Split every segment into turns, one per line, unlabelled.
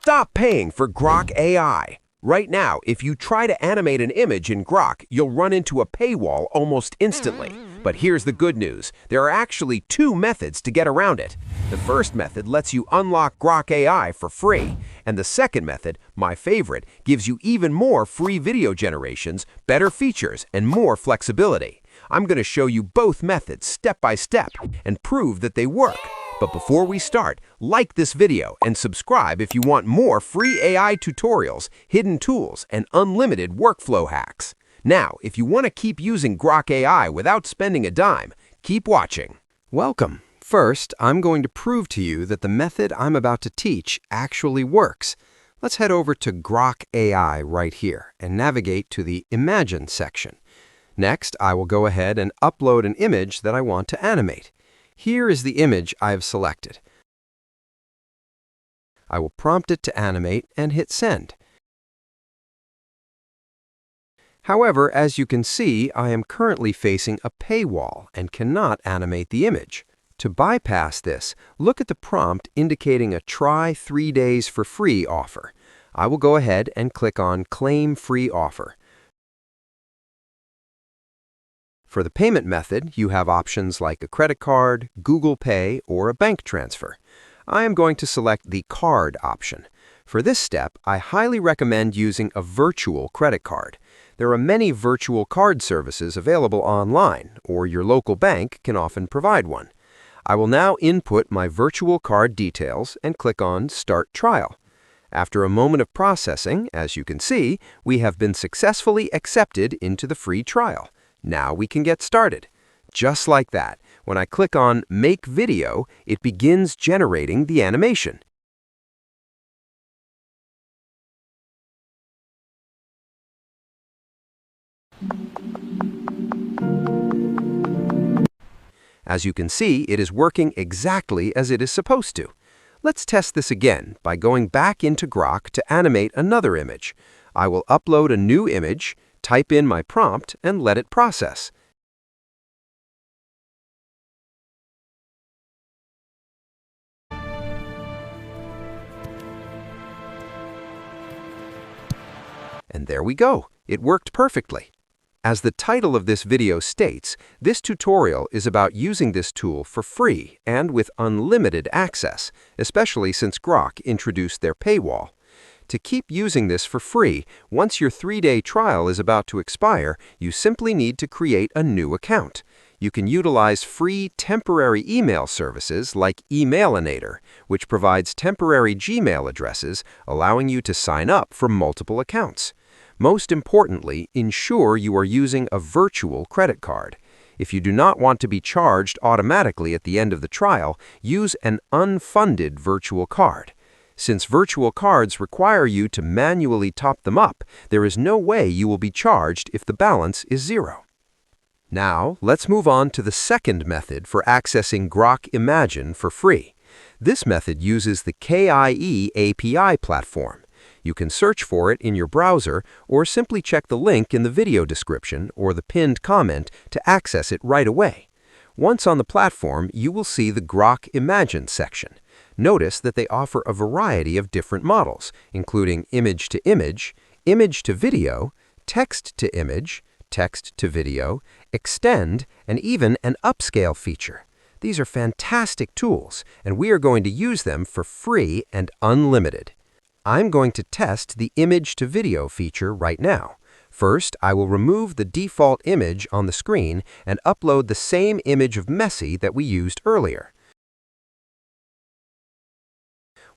Stop paying for Grok AI. Right now, if you try to animate an image in Grok, you'll run into a paywall almost instantly. But here's the good news. There are actually two methods to get around it. The first method lets you unlock Grok AI for free. And the second method, my favorite, gives you even more free video generations, better features, and more flexibility. I'm going to show you both methods step by step and prove that they work. But before we start, like this video and subscribe if you want more free AI tutorials, hidden tools, and unlimited workflow hacks. Now, if you want to keep using Grok AI without spending a dime, keep watching.
Welcome. First, I'm going to prove to you that the method I'm about to teach actually works. Let's head over to Grok AI right here and navigate to the Imagine section. Next, I will go ahead and upload an image that I want to animate. Here is the image I have selected. I will prompt it to animate and hit send. However, as you can see, I am currently facing a paywall and cannot animate the image. To bypass this, look at the prompt indicating a try 3 days for free offer. I will go ahead and click on Claim Free Offer. For the payment method, you have options like a credit card, Google Pay, or a bank transfer. I am going to select the card option. For this step, I highly recommend using a virtual credit card. There are many virtual card services available online, or your local bank can often provide one. I will now input my virtual card details and click on Start Trial. After a moment of processing, as you can see, we have been successfully accepted into the free trial. Now we can get started. Just like that, when I click on Make Video, it begins generating the animation. As you can see, it is working exactly as it is supposed to. Let's test this again by going back into Grok to animate another image. I will upload a new image, type in my prompt, and let it process. And there we go. It worked perfectly. As the title of this video states, this tutorial is about using this tool for free and with unlimited access, especially since Grok introduced their paywall. To keep using this for free, once your 3-day trial is about to expire, you simply need to create a new account. You can utilize free temporary email services like Emailinator, which provides temporary Gmail addresses, allowing you to sign up for multiple accounts. Most importantly, ensure you are using a virtual credit card. If you do not want to be charged automatically at the end of the trial, use an unfunded virtual card. Since virtual cards require you to manually top them up, there is no way you will be charged if the balance is zero. Now, let's move on to the second method for accessing Grok Imagine for free. This method uses the KIE API platform. You can search for it in your browser or simply check the link in the video description or the pinned comment to access it right away. Once on the platform, you will see the Grok Imagine section. Notice that they offer a variety of different models, including image to image, image to video, text to image, text to video, extend, and even an upscale feature. These are fantastic tools, and we are going to use them for free and unlimited. I'm going to test the image to video feature right now. First, I will remove the default image on the screen and upload the same image of Messi that we used earlier.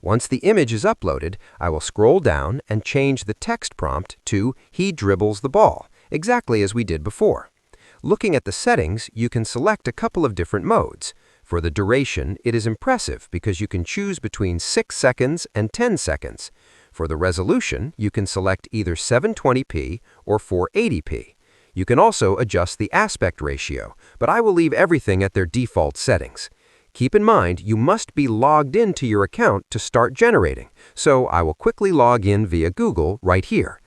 Once the image is uploaded, I will scroll down and change the text prompt to "He dribbles the ball," exactly as we did before. Looking at the settings, you can select a couple of different modes. For the duration, it is impressive because you can choose between 6 seconds and 10 seconds. For the resolution, you can select either 720p or 480p. You can also adjust the aspect ratio, but I will leave everything at their default settings. Keep in mind, you must be logged into your account to start generating, so I will quickly log in via Google right here.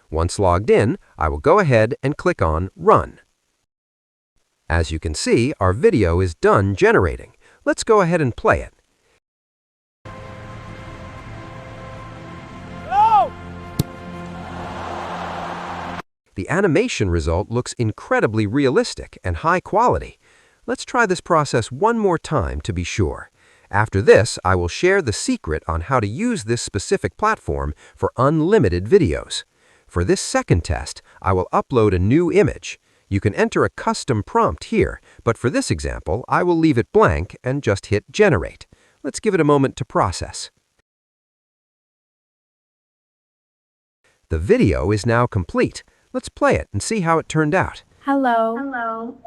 Once logged in, I will go ahead and click on Run. As you can see, our video is done generating. Let's go ahead and play it. The animation result looks incredibly realistic and high quality. Let's try this process one more time to be sure. After this, I will share the secret on how to use this specific platform for unlimited videos. For this second test, I will upload a new image. You can enter a custom prompt here, but for this example, I will leave it blank and just hit Generate. Let's give it a moment to process. The video is now complete. Let's play it and see how it turned out.
Hello.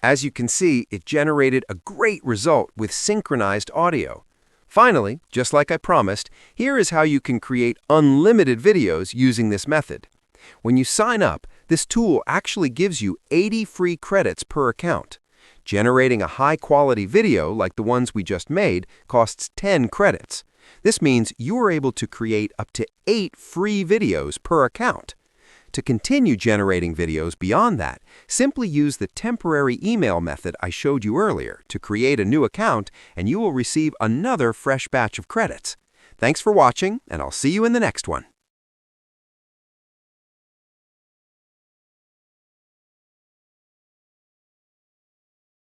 As you can see, it generated a great result with synchronized audio. Finally, just like I promised, here is how you can create unlimited videos using this method. When you sign up, this tool actually gives you 80 free credits per account. Generating a high-quality video like the ones we just made costs 10 credits. This means you are able to create up to 8 free videos per account. To continue generating videos beyond that, simply use the temporary email method I showed you earlier to create a new account, and you will receive another fresh batch of credits. Thanks for watching, and I'll see you in the next one.